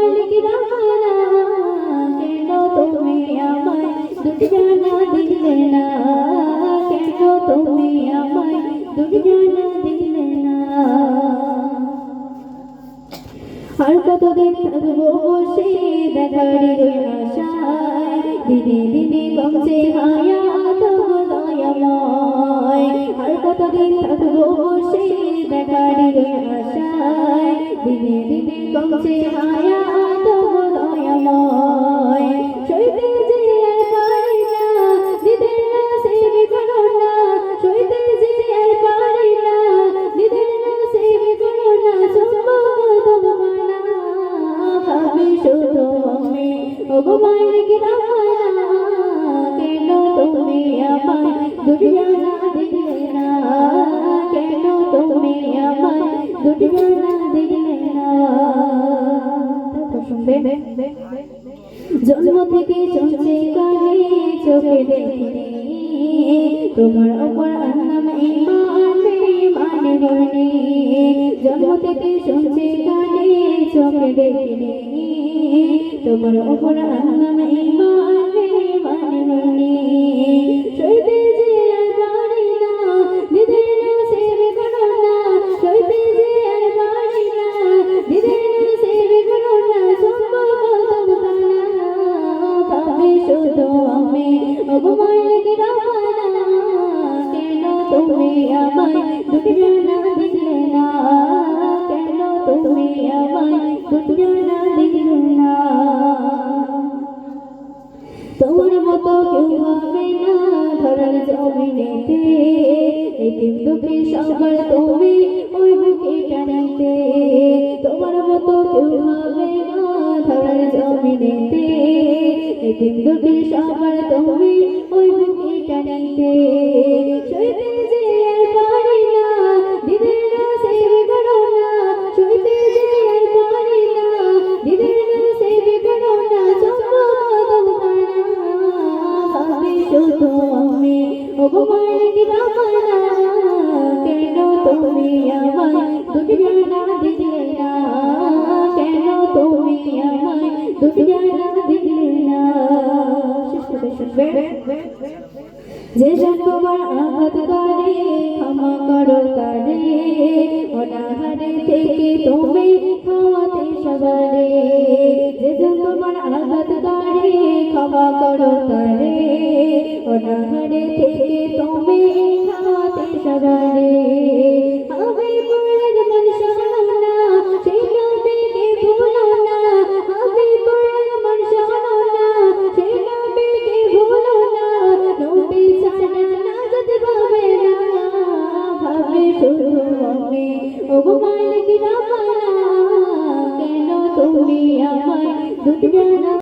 মালিক রানা কেন তুমি আমায় দুনিয়া দিলে না কেন তুমি আমায় দুনিয়া দিলে না আর কতদিন থাকবো বসে দেখার আশায় দিনে দিনে কমছে হায়াত দয়াময় আর কতদিন থাকবো বসে দেখার আশায় দিনে দিনে কমছে হায়াত দয়াময় সইতে যে আর পারি না দিদের নসিব করো না সইতে যে আর পারি না দিদের নসিব করো না শুধু আমি ওগো মালিক রানা কেন তুমি আমায় দুনিয়া দিলে না কেন তুমি আমায় দুনিয়া দিলে না জন্ম থেকে চলছে কানে চোখে দেখিনি তোমার ওপর আনলাম ঈমান মানে বনে জন্ম থেকে শুনছে কানে চোখে দেখিনি তোমার ওপর আনলাম ঈমান মানে বনে সইতে যে আর পারি না দিদের নসিব করো না সইতে যে আর পারি না দিদের নসিব করো না শুধু আমি ওগো মালিক রানা কেন তুমি আমায় দুনিয়া দিলে না কেন তুমি আমায় দুনিয়া দিলে না তোমার মতো কেউ হবে না ধরার জমিনেতে এতিম দুঃখী সবার তুমি ওই বুকে টানিতে তোমার মতো কেউ হবে না ধরার জমিনেতে এতিম দুঃখী সবার তুমি ওই বুকে টানিতে সইতে যে আর পারি না দিদের নসিব করো না সইতে যে আর পারি না দিদের নসিব করো না শুধু আমি ওগো মালিক রানা কেন তুমি আমায় দুনিয়া দিলে না কেন তুমি আমায় দুনিয়া দিলে না যে তোমার আঘাত করে ক্ষমা করো তারে অনাহারে থেকে তুমি খাওয়াতে সবারে যে তোমার আঘাত করে ক্ষমা করো তারে অনাহারে থেকে তুমি খাওয়াতে সবারে আমি পরের মন শোনো না সেই নবীকে ভুলো না আমি পরের মন শোনো না সেই নবীকে ভুলো না নবী ছাড়া নাজাত পাবে না ভাবে শুধু আমি ওগো মালিক রানা কেন তুমি আমায় দুনিয়া